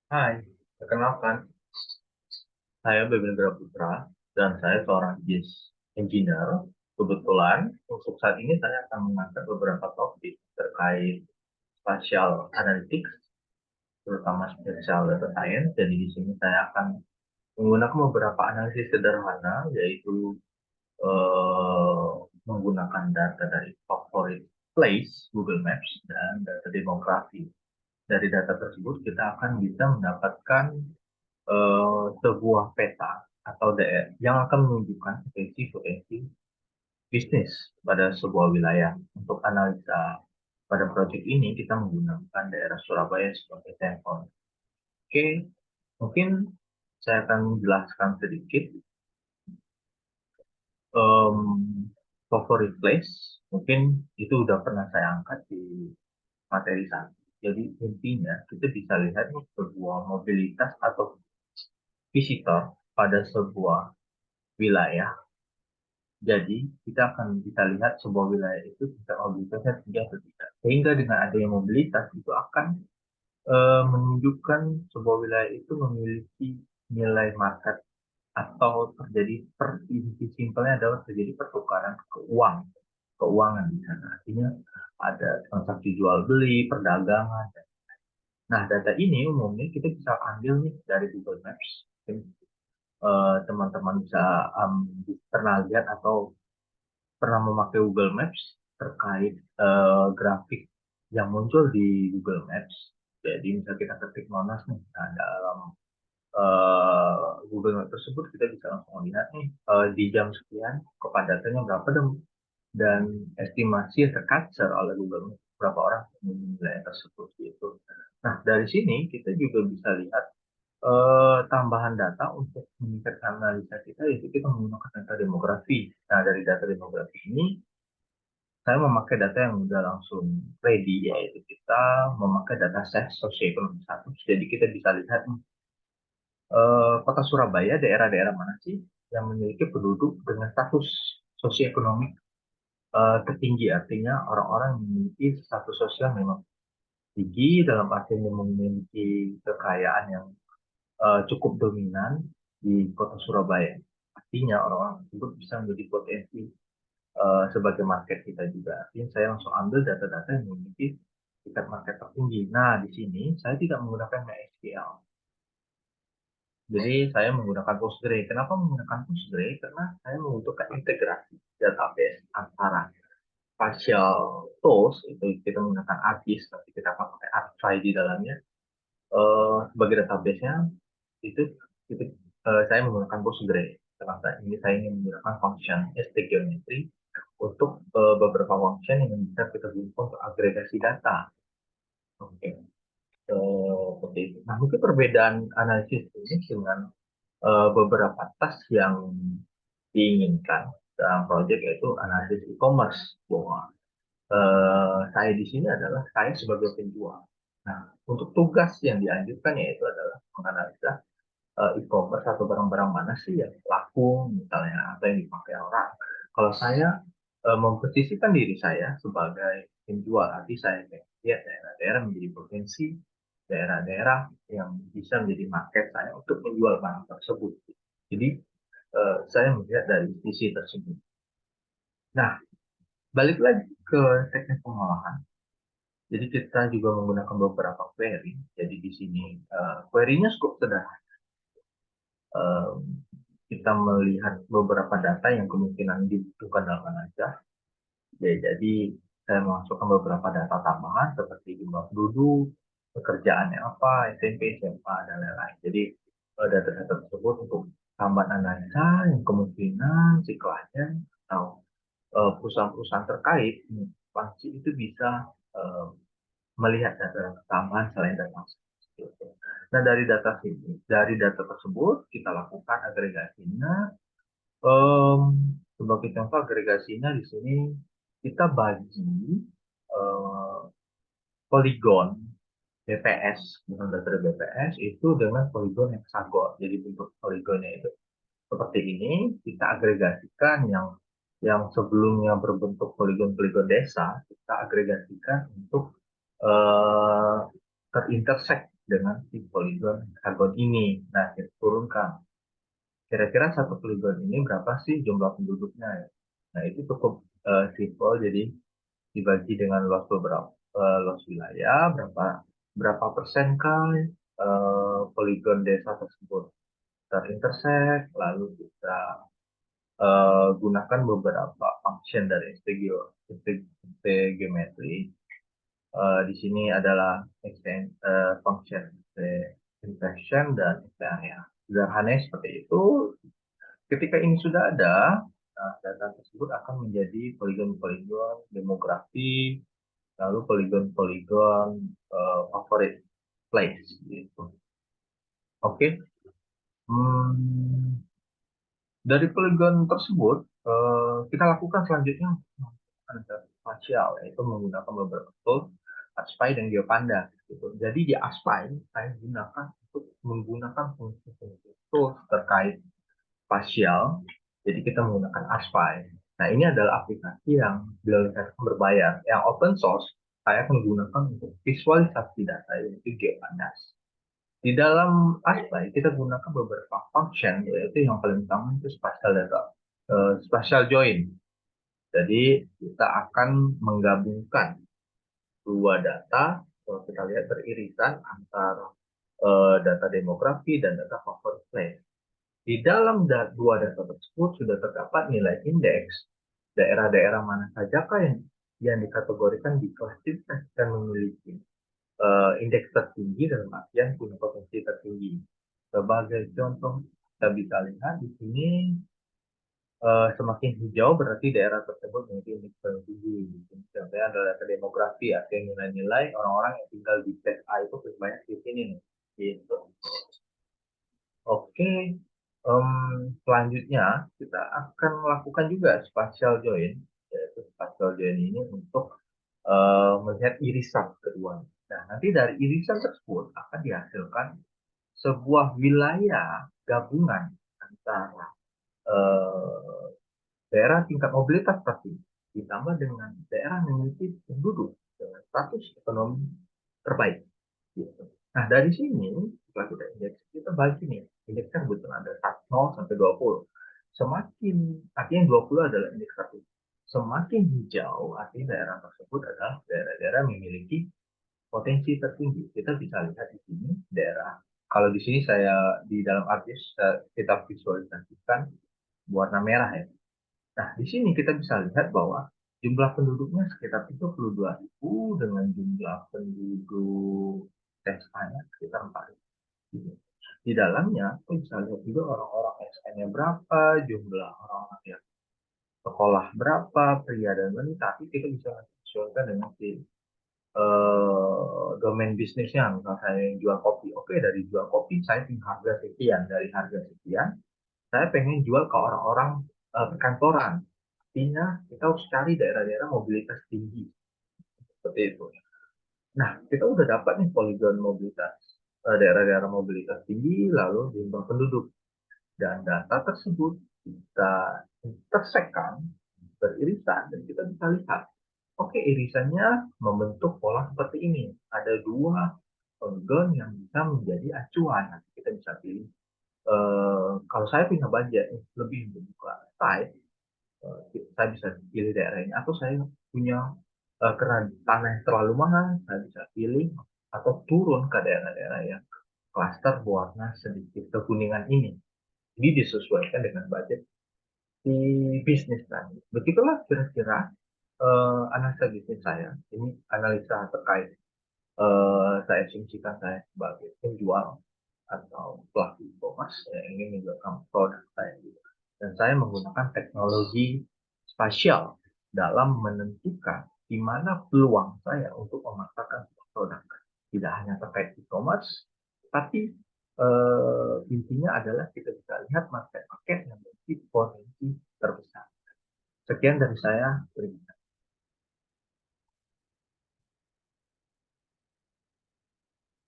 Hai, perkenalkan, saya Bebendra Putra dan saya seorang engineer. Kebetulan untuk saat ini saya akan mengangkat beberapa topik terkait spatial analytics, terutama spatial data science. Jadi di sini saya akan menggunakan beberapa analisis sederhana, yaitu eh, menggunakan data dari favorit place Google Maps dan data demografi. Dari data tersebut kita akan bisa mendapatkan sebuah peta atau daerah yang akan menunjukkan potensi-potensi bisnis pada sebuah wilayah. Untuk analisa pada proyek ini kita menggunakan daerah Surabaya sebagai sampel. Oke, mungkin saya akan menjelaskan sedikit em, favorit place. Mungkin itu udah pernah saya angkat di materi satu. Jadi intinya kita bisa lihat nih sebuah mobilitas atau visitor pada sebuah wilayah. Jadi, kita akan bisa lihat sebuah wilayah itu tingkat mobilitasnya tinggi atau tidak. Sehingga dengan adanya mobilitas itu akan menunjukkan sebuah wilayah itu memiliki nilai market atau terjadi inti simpelnya adalah terjadi pertukaran keuangan di sana. Artinya ada transaksi jual beli, perdagangan. Nah, data ini umumnya kita bisa ambil nih dari Google Maps. Teman-teman bisa pernah lihat atau pernah memakai Google Maps terkait grafik yang muncul di Google Maps. Jadi misalnya kita ketik Monas nih, nah dalam Google Maps tersebut kita bisa langsung lihat nih di jam sekian kepadatannya berapa dan estimasi yang tercapture oleh Google Maps berapa orang yang wilayah tersebut gitu. Nah dari sini kita juga bisa lihat tambahan data untuk meningkatkan analisa kita yaitu kita menggunakan data demografi. Nah dari data demografi ini saya memakai data yang udah langsung ready, yaitu kita memakai data set sosioekonomi status. Jadi kita bisa lihat kota Surabaya, daerah-daerah mana sih yang memiliki penduduk dengan status sosioekonomi tertinggi. Artinya orang-orang yang memiliki status sosial memang tinggi, dalam artian yang memiliki kekayaan yang cukup dominan di kota Surabaya. Artinya orang-orang tersebut bisa menjadi potensi sebagai market kita juga. Artinya saya langsung ambil data-data yang memiliki tingkat market tertinggi. Nah, di sini saya tidak menggunakan MySQL. Jadi saya menggunakan Postgre. Kenapa menggunakan Postgre? Karena saya membutuhkan integrasi database antara partial tools, itu kita menggunakan ArcGIS, tapi kita akan pakai ArcFi di dalamnya. Sebagai database-nya, itu, itu saya menggunakan Postgre. Karena ini saya ingin menggunakan function STGeometry untuk beberapa function yang bisa kita gunakan untuk agregasi data. Oke, seperti itu. Nah, mungkin perbedaan analisis ini dengan beberapa task yang diinginkan dalam proyek yaitu analisis e-commerce. Bahwa saya di sini adalah saya sebagai penjual. Nah, untuk tugas yang dianjurkan yaitu adalah menganalisa e-commerce atau barang-barang mana sih yang laku misalnya atau yang dipakai orang. Kalau saya memposisikan diri saya sebagai penjual, arti saya lihat daerah-daerah menjadi potensi, daerah-daerah yang bisa menjadi market saya untuk menjual barang tersebut. Jadi saya melihat dari sisi tersebut. Nah, balik lagi ke teknik pengolahan. Jadi kita juga menggunakan beberapa query. Jadi di sini query-nya cukup sederhana. Eh, kita melihat beberapa data yang kemungkinan dibutuhkan dalam analisa. Ya, jadi saya memasukkan beberapa data tambahan seperti jumlah penduduk, pekerjaannya apa, SMP, SMA, dan lain-lain. Jadi data-data tersebut untuk tambahan analisa yang kemungkinan si klien atau perusahaan-perusahaan terkait pasti itu bisa eh, melihat data tambahan selain data gitu. Nah dari data tersebut kita lakukan agregasinya. Em, Sebagai contoh agregasinya di sini kita bagi eh, poligon BPS, dengan data dari BPS itu dengan poligon heksagon. Jadi bentuk poligonnya itu seperti ini, kita agregasikan yang sebelumnya berbentuk poligon-poligon desa, kita agregasikan untuk eh, terintersect dengan si poligon hexagon ini. Nah, kita turunkan. Kira-kira satu poligon ini berapa sih jumlah penduduknya ya? Nah, itu cukup simple. Jadi dibagi dengan luas beberapa luas wilayah, berapa persenkah poligon desa tersebut terintersek, lalu kita gunakan beberapa function dari integrometry. Di sini adalah function intersection dan area. Sederhananya seperti itu. Ketika ini sudah ada, nah, data tersebut akan menjadi poligon-poligon demografi, lalu poligon-poligon favorite place gitu. Oke. Hmm, dari poligon tersebut kita lakukan selanjutnya ada spasial, yaitu menggunakan beberapa tools ASPICE dan GeoPanda gitu. Jadi di ASPICE saya gunakan untuk menggunakan fungsi-fungsi tools terkait spasial. Jadi kita menggunakan ASPICE. Nah, ini adalah aplikasi yang dilakukan berbayar. Yang open source saya menggunakan untuk visualisasi data, yaitu GeoPandas. Di dalam ASPICE kita gunakan beberapa function, yaitu yang paling utama itu spatial data, spatial join. Jadi kita akan menggabungkan dua data, kalau kita lihat beririsan antara data demografi dan data favorit place. Di dalam dua data tersebut sudah terdapat nilai indeks daerah-daerah mana sajakah yang dikategorikan diklasifikasi dan memiliki indeks tertinggi dalam artian punya potensi tertinggi. Sebagai contoh, kita bisa lihat di sini semakin hijau berarti daerah tersebut memiliki indeks tertinggi. Contohnya adalah data demografi, artinya nilai-nilai orang-orang yang tinggal di set A itu lebih banyak di sini nih. Gitu. Oke, selanjutnya kita akan melakukan juga spatial join, yaitu spatial join ini untuk melihat irisan kedua. Nah, nanti dari irisan tersebut akan dihasilkan sebuah wilayah gabungan antara eh, daerah tingkat mobilitas tertinggi ditambah dengan daerah yang memiliki penduduk dengan status ekonomi terbaik. Gitu. Nah, dari sini, setelah kita indeks, kita bagi nih. Indeks kan kebetulan ada 0 sampai 20. Semakin, artinya 20 adalah indeks 1. Semakin hijau, artinya daerah tersebut adalah daerah-daerah memiliki potensi tertinggi. Kita bisa lihat di sini daerah. Kalau di sini saya di dalam artis kita visualisasikan warna merah ya. Nah, di sini kita bisa lihat bahwa jumlah penduduknya sekitar 32.000 dengan jumlah penduduk TSA-nya sekitar 4.000. Di dalamnya, kita bisa lihat juga orang-orang SN-nya berapa, jumlah orang-orang yang sekolah berapa, pria dan wanita. Tapi kita bisa sesuaikan dengan si domain bisnisnya. Misalnya saya jual kopi, oke dari jual kopi saya punya harga sekian, dari harga sekian saya pengen jual ke orang-orang perkantoran. Artinya kita harus cari daerah-daerah mobilitas tinggi seperti itu. Nah, kita udah dapat nih poligon mobilitas daerah-daerah mobilitas tinggi, lalu jumlah penduduk dan data tersebut kita intersekkan beririsan dan kita bisa lihat. Oke, irisannya membentuk pola seperti ini. Ada dua poligon yang bisa menjadi acuan. Nanti kita bisa pilih. Kalau saya punya budget lebih untuk buka site, saya bisa pilih daerah ini. Atau saya punya karena tanah yang terlalu mahal, saya bisa pilih atau turun ke daerah-daerah yang klaster berwarna sedikit kekuningan ini. Jadi disesuaikan dengan budget di bisnis tadi. Begitulah kira-kira analisa bisnis saya. Ini analisa terkait saya asumsikan saya sebagai penjual atau pelaku e-commerce yang ingin menjualkan produk saya. Dan saya menggunakan teknologi spasial dalam menentukan di mana peluang saya untuk memasarkan produk. Tidak hanya terkait e-commerce, tapi intinya adalah kita bisa lihat market-market yang memiliki potensi terbesar. Sekian dari saya. Terima kasih.